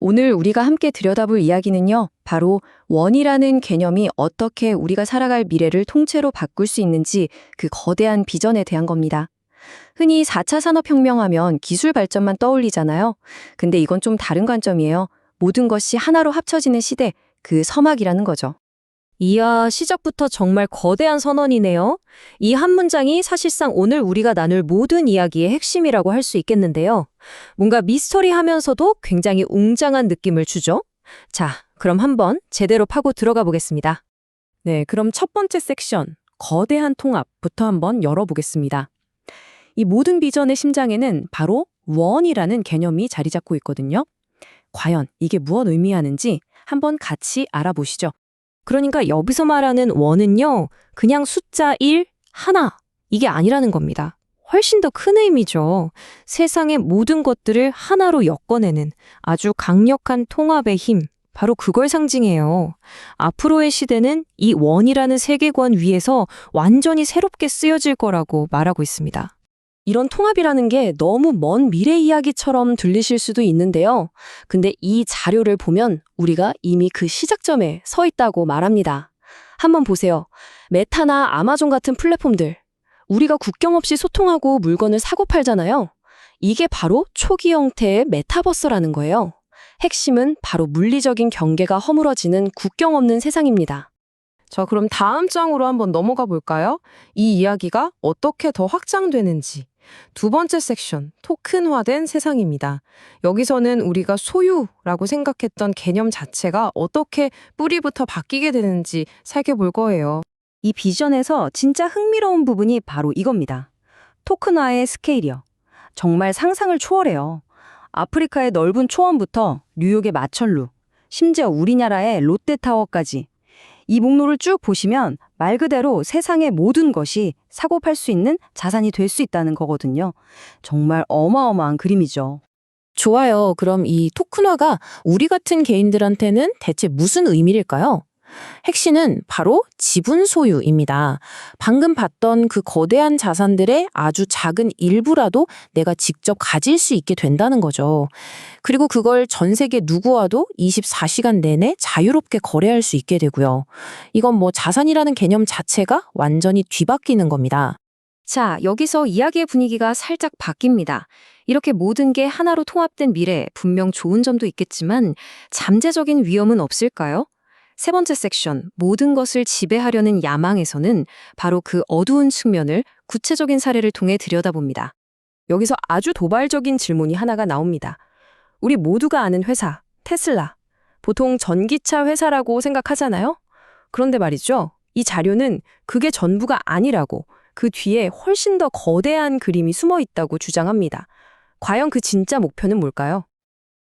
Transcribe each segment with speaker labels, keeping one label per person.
Speaker 1: 오늘 우리가 함께 들여다볼 이야기는요, 바로 원이라는 개념이 어떻게 우리가 살아갈 미래를 통째로 바꿀 수 있는지 그 거대한 비전에 대한 겁니다. 흔히 4차 산업혁명 하면 기술 발전만 떠올리잖아요. 근데 이건 좀 다른 관점이에요. 모든 것이 하나로 합쳐지는 시대, 그 서막이라는 거죠.
Speaker 2: 이야, 시작부터 정말 거대한 선언이네요. 이 한 문장이 사실상 오늘 우리가 나눌 모든 이야기의 핵심이라고 할 수 있겠는데요. 뭔가 미스터리하면서도 굉장히 웅장한 느낌을 주죠. 자, 그럼 한번 제대로 파고 들어가 보겠습니다.
Speaker 3: 네, 그럼 첫 번째 섹션, 거대한 통합부터 한번 열어보겠습니다. 이 모든 비전의 심장에는 바로 원이라는 개념이 자리 잡고 있거든요. 과연 이게 무엇 의미하는지 한번 같이 알아보시죠.
Speaker 2: 그러니까 여기서 말하는 원은요, 그냥 숫자 1, 하나, 이게 아니라는 겁니다. 훨씬 더 큰 의미죠. 세상의 모든 것들을 하나로 엮어내는 아주 강력한 통합의 힘, 바로 그걸 상징해요. 앞으로의 시대는 이 원이라는 세계관 위에서 완전히 새롭게 쓰여질 거라고 말하고 있습니다.
Speaker 3: 이런 통합이라는 게 너무 먼 미래 이야기처럼 들리실 수도 있는데요. 근데 이 자료를 보면 우리가 이미 그 시작점에 서 있다고 말합니다. 한번 보세요. 메타나 아마존 같은 플랫폼들. 우리가 국경 없이 소통하고 물건을 사고 팔잖아요. 이게 바로 초기 형태의 메타버스라는 거예요. 핵심은 바로 물리적인 경계가 허물어지는 국경 없는 세상입니다.
Speaker 4: 자, 그럼 다음 장으로 한번 넘어가 볼까요? 이 이야기가 어떻게 더 확장되는지. 두 번째 섹션, 토큰화된 세상입니다. 여기서는 우리가 소유라고 생각했던 개념 자체가 어떻게 뿌리부터 바뀌게 되는지 살펴볼 거예요.
Speaker 1: 이 비전에서 진짜 흥미로운 부분이 바로 이겁니다. 토큰화의 스케일이요. 정말 상상을 초월해요. 아프리카의 넓은 초원부터 뉴욕의 마천루, 심지어 우리나라의 롯데타워까지. 이 목록을 쭉 보시면 말 그대로 세상의 모든 것이 사고 팔 수 있는 자산이 될 수 있다는 거거든요. 정말 어마어마한 그림이죠.
Speaker 2: 좋아요. 그럼 이 토큰화가 우리 같은 개인들한테는 대체 무슨 의미일까요? 핵심은 바로 지분 소유입니다. 방금 봤던 그 거대한 자산들의 아주 작은 일부라도 내가 직접 가질 수 있게 된다는 거죠. 그리고 그걸 전 세계 누구와도 24시간 내내 자유롭게 거래할 수 있게 되고요. 이건 뭐 자산이라는 개념 자체가 완전히 뒤바뀌는 겁니다.
Speaker 1: 자, 여기서 이야기의 분위기가 살짝 바뀝니다. 이렇게 모든 게 하나로 통합된 미래, 분명 좋은 점도 있겠지만 잠재적인 위험은 없을까요? 세 번째 섹션, 모든 것을 지배하려는 야망에서는 바로 그 어두운 측면을 구체적인 사례를 통해 들여다봅니다.
Speaker 3: 여기서 아주 도발적인 질문이 하나가 나옵니다. 우리 모두가 아는 회사, 테슬라. 보통 전기차 회사라고 생각하잖아요? 그런데 말이죠. 이 자료는 그게 전부가 아니라고, 그 뒤에 훨씬 더 거대한 그림이 숨어 있다고 주장합니다. 과연 그 진짜 목표는 뭘까요?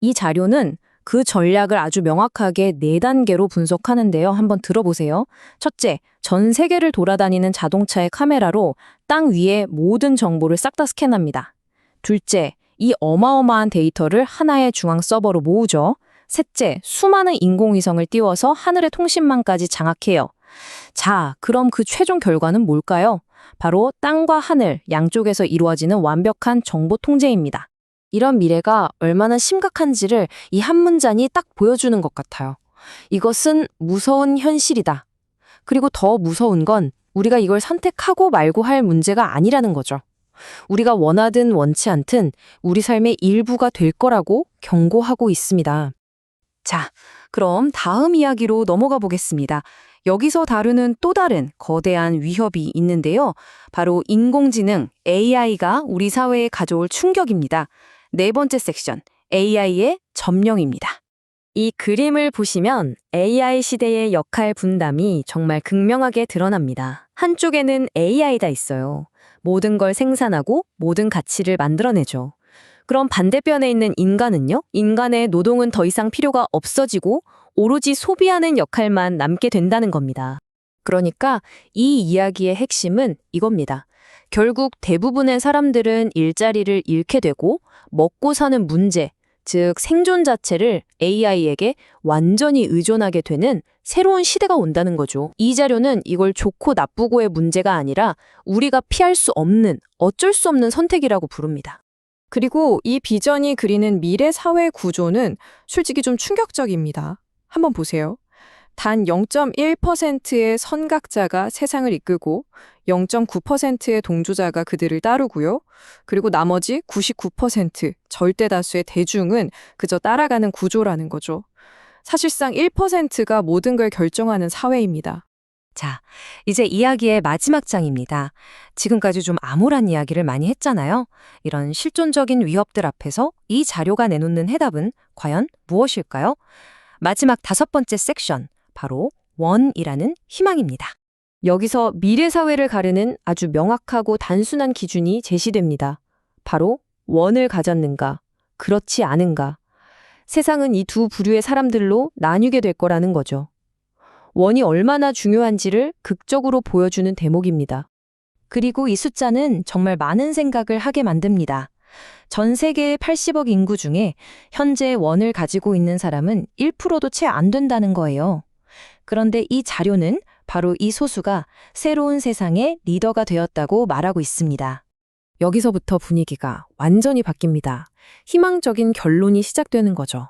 Speaker 3: 이 자료는 그 전략을 아주 명확하게 4단계로 분석하는데요. 한번 들어보세요. 첫째, 전 세계를 돌아다니는 자동차의 카메라로 땅 위에 모든 정보를 싹 다 스캔합니다. 둘째, 이 어마어마한 데이터를 하나의 중앙 서버로 모으죠. 셋째, 수많은 인공위성을 띄워서 하늘의 통신망까지 장악해요. 자, 그럼 그 최종 결과는 뭘까요? 바로 땅과 하늘 양쪽에서 이루어지는 완벽한 정보 통제입니다. 이런 미래가 얼마나 심각한지를 이 한 문장이 딱 보여주는 것 같아요. 이것은 무서운 현실이다. 그리고 더 무서운 건 우리가 이걸 선택하고 말고 할 문제가 아니라는 거죠. 우리가 원하든 원치 않든 우리 삶의 일부가 될 거라고 경고하고 있습니다.
Speaker 1: 자, 그럼 다음 이야기로 넘어가 보겠습니다. 여기서 다루는 또 다른 거대한 위협이 있는데요. 바로 인공지능 AI가 우리 사회에 가져올 충격입니다. 네 번째 섹션, AI의 점령입니다. 이 그림을 보시면 AI 시대의 역할 분담이 정말 극명하게 드러납니다. 한쪽에는 AI가 있어요. 모든 걸 생산하고 모든 가치를 만들어내죠. 그럼 반대편에 있는 인간은요? 인간의 노동은 더 이상 필요가 없어지고 오로지 소비하는 역할만 남게 된다는 겁니다. 그러니까 이 이야기의 핵심은 이겁니다. 결국 대부분의 사람들은 일자리를 잃게 되고 먹고 사는 문제, 즉 생존 자체를 AI에게 완전히 의존하게 되는 새로운 시대가 온다는 거죠. 이 자료는 이걸 좋고 나쁘고의 문제가 아니라 우리가 피할 수 없는, 어쩔 수 없는 선택이라고 부릅니다.
Speaker 3: 그리고 이 비전이 그리는 미래 사회 구조는 솔직히 좀 충격적입니다. 한번 보세요. 단 0.1%의 선각자가 세상을 이끌고 0.9%의 동조자가 그들을 따르고요. 그리고 나머지 99% 절대 다수의 대중은 그저 따라가는 구조라는 거죠. 사실상 1%가 모든 걸 결정하는 사회입니다.
Speaker 1: 자, 이제 이야기의 마지막 장입니다. 지금까지 좀 암울한 이야기를 많이 했잖아요. 이런 실존적인 위협들 앞에서 이 자료가 내놓는 해답은 과연 무엇일까요? 마지막 5번째 섹션, 바로 원이라는 희망입니다.
Speaker 3: 여기서 미래 사회를 가르는 아주 명확하고 단순한 기준이 제시됩니다. 바로 원을 가졌는가, 그렇지 않은가. 세상은 이 두 부류의 사람들로 나뉘게 될 거라는 거죠. 원이 얼마나 중요한지를 극적으로 보여주는 대목입니다.
Speaker 1: 그리고 이 숫자는 정말 많은 생각을 하게 만듭니다. 전 세계의 80억 인구 중에 현재 원을 가지고 있는 사람은 1%도 채 안 된다는 거예요. 그런데 이 자료는 바로 이 소수가 새로운 세상의 리더가 되었다고 말하고 있습니다.
Speaker 3: 여기서부터 분위기가 완전히 바뀝니다. 희망적인 결론이 시작되는 거죠.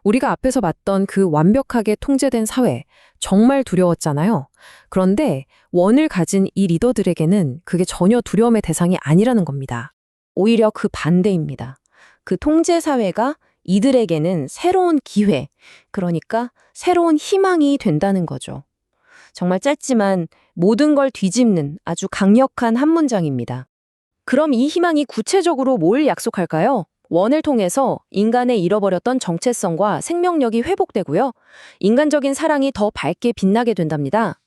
Speaker 3: 우리가 앞에서 봤던 그 완벽하게 통제된 사회, 정말 두려웠잖아요. 그런데 원을 가진 이 리더들에게는 그게 전혀 두려움의 대상이 아니라는 겁니다.
Speaker 1: 오히려 그 반대입니다. 그 통제 사회가 이들에게는 새로운 기회, 그러니까 새로운 희망이 된다는 거죠. 정말 짧지만 모든 걸 뒤집는 아주 강력한 한 문장입니다. 그럼 이 희망이 구체적으로 뭘 약속할까요? 원을 통해서 인간의 잃어버렸던 정체성과 생명력이 회복되고요. 인간적인 사랑이 더 밝게 빛나게 된답니다.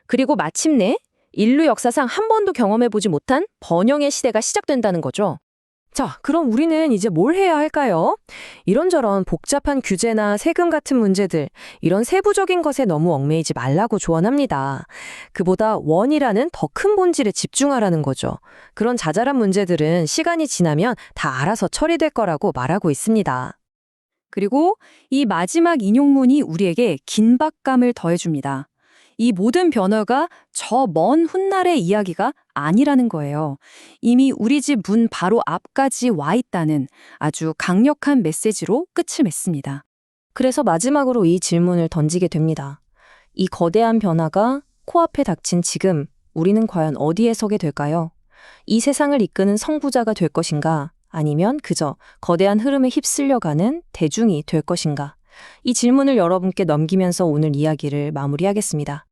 Speaker 1: 그리고 마침내 인류 역사상 한 번도 경험해보지 못한 번영의 시대가 시작된다는 거죠.
Speaker 3: 자, 그럼 우리는 이제 뭘 해야 할까요? 이런저런 복잡한 규제나 세금 같은 문제들, 이런 세부적인 것에 너무 얽매이지 말라고 조언합니다. 그보다 원이라는 더 큰 본질에 집중하라는 거죠. 그런 자잘한 문제들은 시간이 지나면 다 알아서 처리될 거라고 말하고 있습니다.
Speaker 1: 그리고 이 마지막 인용문이 우리에게 긴박감을 더해줍니다. 이 모든 변화가 저 먼 훗날의 이야기가 아니라는 거예요. 이미 우리 집 문 바로 앞까지 와 있다는 아주 강력한 메시지로 끝을 맺습니다. 그래서 마지막으로 이 질문을 던지게 됩니다. 이 거대한 변화가 코앞에 닥친 지금 우리는 과연 어디에 서게 될까요? 이 세상을 이끄는 성부자가 될 것인가? 아니면 그저 거대한 흐름에 휩쓸려가는 대중이 될 것인가? 이 질문을 여러분께 넘기면서 오늘 이야기를 마무리하겠습니다.